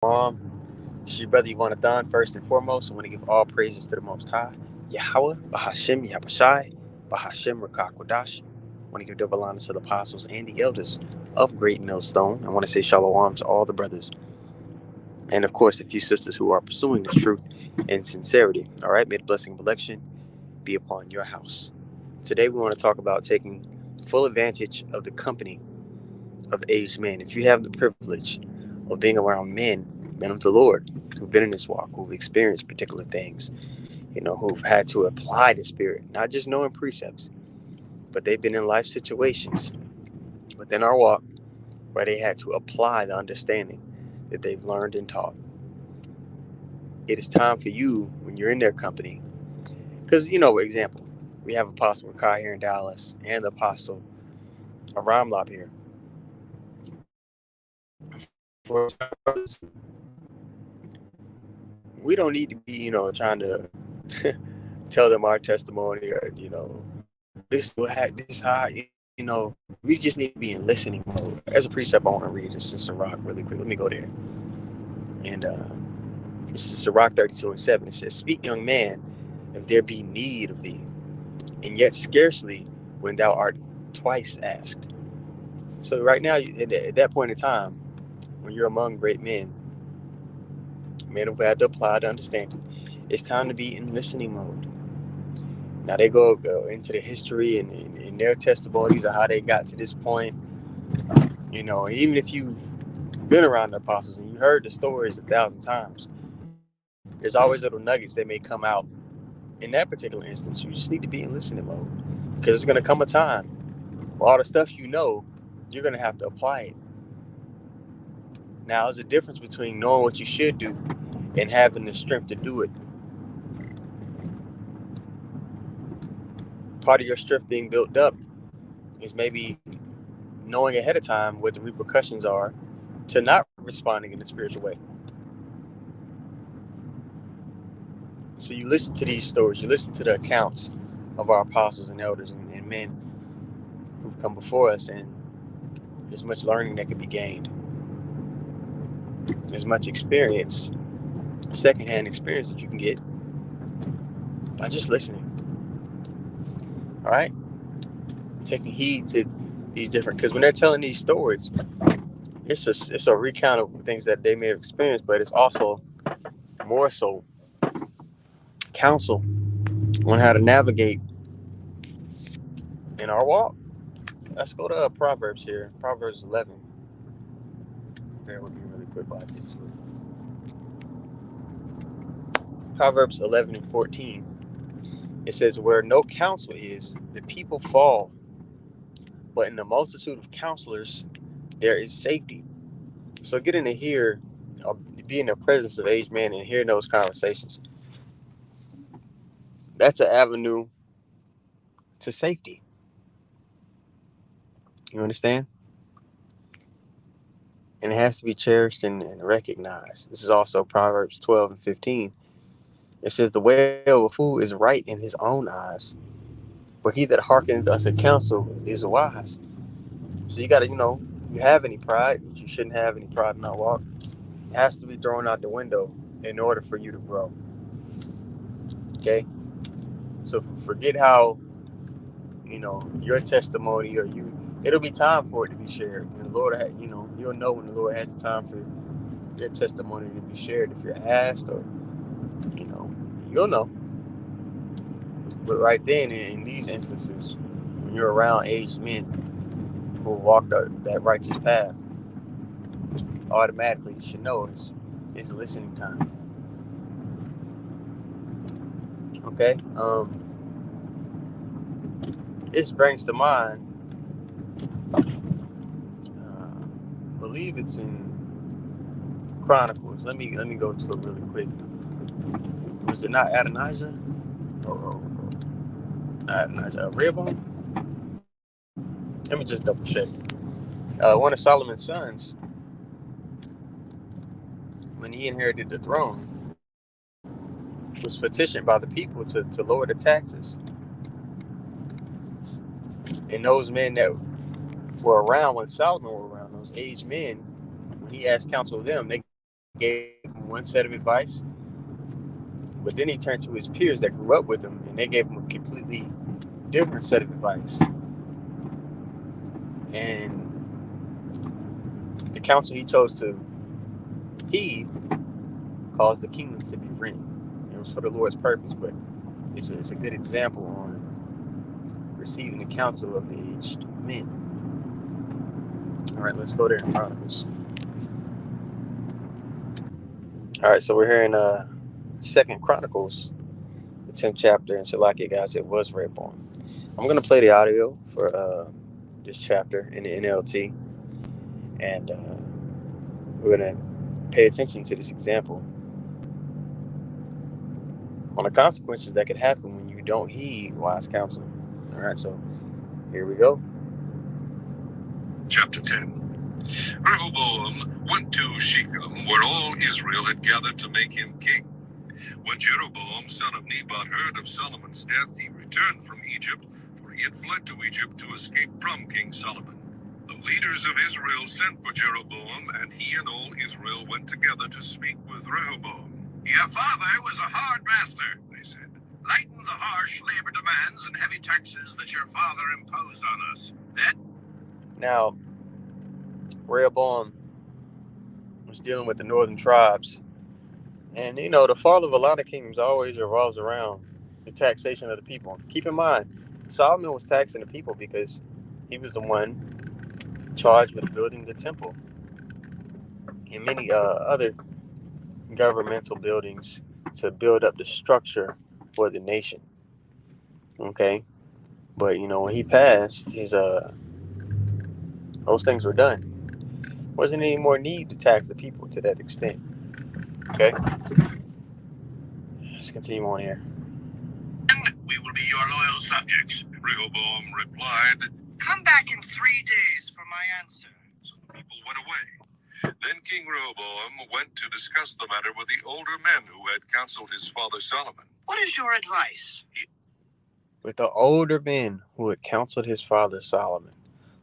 It's your brother Thon. First and foremost, I want to give all praises to the Most High, Yahweh, Bahashem, Yahushai, Bahashem, Rakakwadash. I want to give double honor to the apostles and the elders of Great Millstone. I want to say shalom to all the brothers and, of course, the few sisters who are pursuing this truth and sincerity. All right, may the blessing of election be upon your house. Today, we want to talk about taking full advantage of the company of aged men. If you have the privilege of being around men of the Lord, who've been in this walk, who've experienced particular things, who've had to apply the Spirit, not just knowing precepts, but they've been in life situations within our walk where they had to apply the understanding that they've learned and taught. It is time for you, when you're in their company, because, example, we have Apostle Makai here in Dallas and the Apostle Aramlab here. For we don't need to be, trying to tell them our testimony or, this how, we just need to be in listening mode. As a precept, I want to read this in Sirach really quick. Let me go there. And this is Sirach 32:7. It says, "Speak, young man, if there be need of thee, and yet scarcely when thou art twice asked." So right now, at that point in time, when you're among great men who've had to apply the understanding, it's time to be in listening mode. Now they go into the history and their testimonies of how they got to this point. Even if you've been around the apostles and you heard the stories 1,000 times, there's always little nuggets that may come out. In that particular instance, you just need to be in listening mode, because it's going to come a time where all the stuff you're going to have to apply it. Now, there's a difference between knowing what you should do and having the strength to do it. Part of your strength being built up is maybe knowing ahead of time what the repercussions are to not responding in a spiritual way. So you listen to these stories, you listen to the accounts of our apostles and elders and men who've come before us, and there's much learning that could be gained. There's much experience, secondhand experience that you can get by just listening. All right? Taking heed to these different, because when they're telling these stories, it's a recount of things that they may have experienced, but it's also more so counsel on how to navigate in our walk. Let's go to Proverbs here. Proverbs 11. Bear with me really quick while I get to it. Proverbs 11 and 14. It says, "Where no counsel is, the people fall, but in the multitude of counselors, there is safety." So getting to hear, be in the presence of aged men and hearing those conversations, that's an avenue to safety. You understand? And it has to be cherished and recognized. This is also Proverbs 12 and 15. It says, "The way of a fool is right in his own eyes, but he that hearkeneth unto counsel is wise." So you got to, you have any pride, you shouldn't have any pride in our walk. It has to be thrown out the window in order for you to grow. Okay? So forget how, your testimony or it'll be time for it to be shared. And the Lord, you'll know when the Lord has the time for your testimony to be shared if you're asked, or, you'll know. But right then, in these instances, when you're around aged men who walk that righteous path, automatically you should know it's listening time. Okay? This brings to mind, I believe it's in Chronicles. Let me go to it really quick. Was it not Adonijah? Or not Adonijah? Rehoboam? Let me just double check. One of Solomon's sons, when he inherited the throne, was petitioned by the people to lower the taxes. And those men that were around when Solomon were around, those aged men, when he asked counsel of them, they gave him gave him one set of advice, but then he turned to his peers that grew up with him, and they gave him a completely different set of advice. And the counsel he chose to heed caused the kingdom to be rent. It was for the Lord's purpose, but it's a good example on receiving the counsel of the aged men. All right, let's go there in Chronicles. All right, so we're here in 2nd Chronicles, the 10th chapter, and Salakia, guys, it was Rehoboam. I'm going to play the audio for this chapter in the NLT, and we're going to pay attention to this example on the consequences that could happen when you don't heed wise counsel. All right, so here we go. Chapter 10. Rehoboam went to Shechem, where all Israel had gathered to make him king. When Jeroboam, son of Nebat, heard of Solomon's death, he returned from Egypt, for he had fled to Egypt to escape from King Solomon. The leaders of Israel sent for Jeroboam, and he and all Israel went together to speak with Rehoboam. Your father was a hard master, they said. Lighten the harsh labor demands and heavy taxes that your father imposed on us. Now, Rehoboam was dealing with the northern tribes. And, the fall of a lot of kingdoms always revolves around the taxation of the people. Keep in mind, Solomon was taxing the people because he was the one charged with building the temple and many other governmental buildings to build up the structure for the nation. Okay? But, when he passed, those things were done. Wasn't any more need to tax the people to that extent. Okay? Let's continue on here. We will be your loyal subjects. Rehoboam replied, Come back in 3 days for my answer. So the people went away. Then King Rehoboam went to discuss the matter with the older men who had counseled his father Solomon. What is your advice? With the older men who had counseled his father Solomon.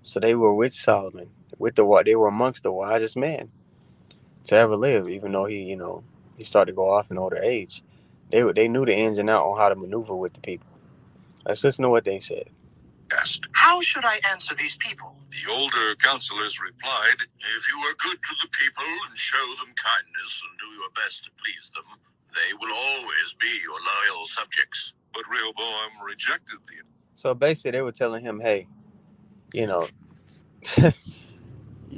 So they were with Solomon. They were amongst the wisest men to ever live, even though he started to go off in older age. They knew the ins and outs on how to maneuver with the people. Let's listen to what they said. Asked, How should I answer these people? The older counselors replied, If you are good to the people and show them kindness and do your best to please them, they will always be your loyal subjects. But Rehoboam rejected the... So basically they were telling him, hey,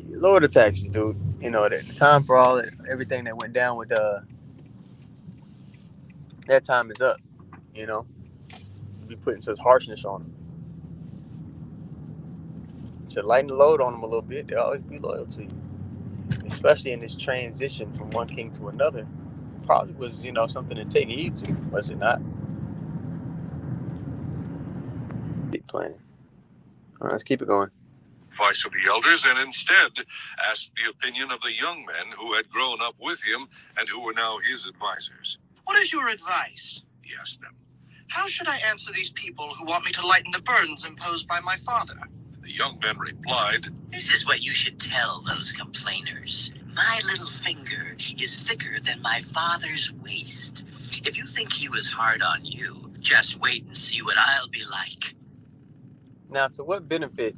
lower the taxes, dude. The time for everything that went down with that time is up. Be putting such harshness on them. So lighten the load on them a little bit. They'll always be loyal to you. Especially in this transition from one king to another. Probably was, something to take heed to, was it not? Keep playing. All right, let's keep it going. Advice of the elders, and instead asked the opinion of the young men who had grown up with him and who were now his advisors. What is your advice? He asked them. How should I answer these people who want me to lighten the burdens imposed by my father? The young men replied, This is what you should tell those complainers. My little finger is thicker than my father's waist. If you think he was hard on you, just wait and see what I'll be like. Now, to what benefit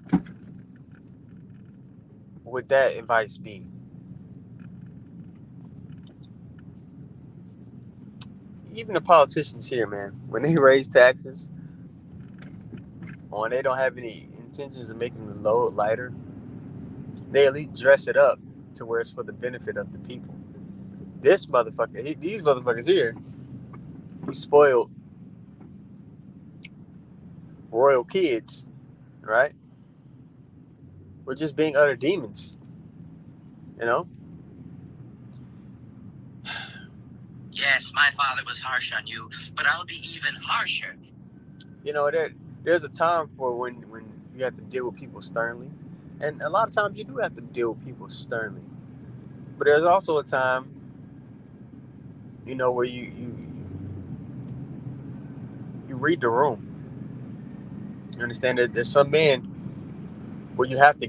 would that advice be? Even the politicians here, man, when they raise taxes, or when they don't have any intentions of making the load lighter, they at least dress it up to where it's for the benefit of the people. This motherfucker, these motherfuckers here, he spoiled royal kids, right? We're just being utter demons, Yes, my father was harsh on you, but I'll be even harsher. There's a time for when you have to deal with people sternly. And a lot of times you do have to deal with people sternly. But there's also a time, where you read the room. You understand that there's some men where you have to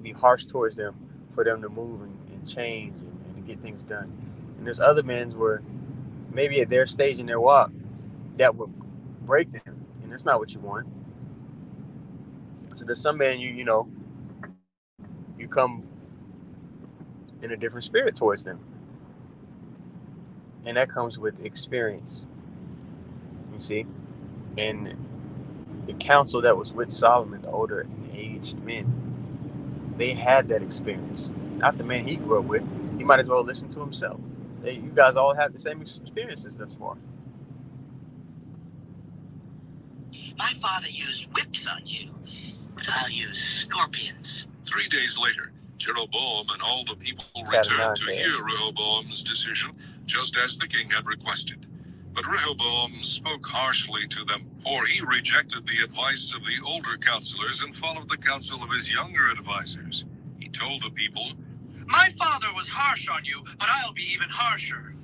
be harsh towards them for them to move and change and to get things done. And there's other men where maybe at their stage in their walk, that would break them. And that's not what you want. So there's some men you come in a different spirit towards them. And that comes with experience. You see? And the council that was with Solomon, the older and aged men, they had that experience. Not the man he grew up with. He might as well listen to himself. You guys all have the same experiences thus far. My father used whips on you, but I'll use scorpions. 3 days later, Jeroboam and all the people returned to hear Rehoboam's decision, just as the king had requested. But Rehoboam spoke harshly to them, for he rejected the advice of the older counselors and followed the counsel of his younger advisors. He told the people, My father was harsh on you, but I'll be even harsher.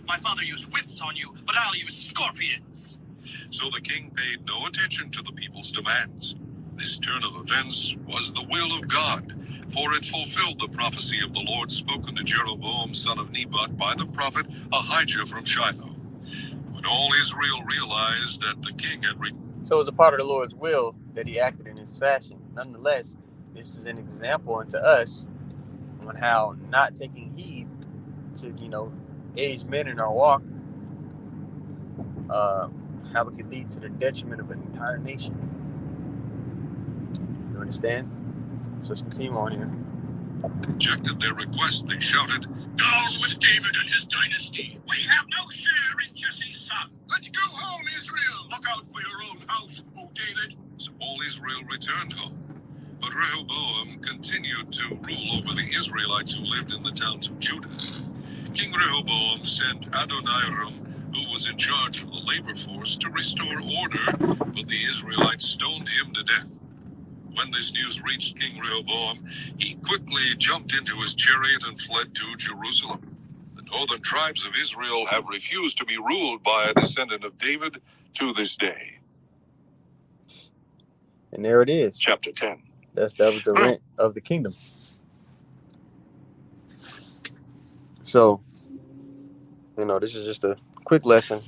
My father used whips on you, but I'll use scorpions. So the king paid no attention to the people's demands. This turn of events was the will of God, for it fulfilled the prophecy of the Lord spoken to Jeroboam son of Nebat by the prophet Ahijah from Shiloh. When all Israel realized that the king had So it was a part of the Lord's will that he acted in this fashion. Nonetheless, this is an example unto us on how not taking heed to, aged men in our walk, how it could lead to the detriment of an entire nation. You understand? So let's continue on here. rejected their request, they shouted, Down with David and his dynasty. We have no share in Jesse's son. Let's go home, Israel. Look out for your own house, O David. So all Israel returned home. But Rehoboam continued to rule over the Israelites who lived in the towns of Judah. King Rehoboam sent Adoniram, who was in charge of the labor force, to restore order, but the Israelites stoned him to death. When this news reached King Rehoboam, he quickly jumped into his chariot and fled to Jerusalem. The northern tribes of Israel have refused to be ruled by a descendant of David to this day. And there it is. Chapter 10. That was the rent of the kingdom. So, this is just a quick lesson.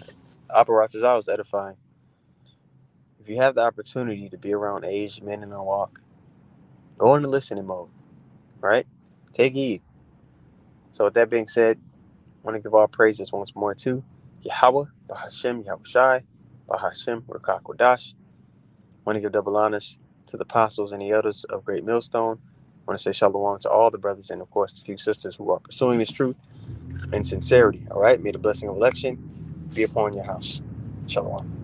Apparatus I was edifying. If you have the opportunity to be around aged men in our walk, go into listening mode, right? Take heed. So with that being said, I want to give all praises once more to Yahweh, Bahashem Yahushai, Bahashem Rakakwadash. I want to give double honors to the apostles and the elders of Great Millstone. I want to say shalom to all the brothers and, of course, the few sisters who are pursuing this truth in sincerity, all right? May the blessing of election be upon your house. Shalom.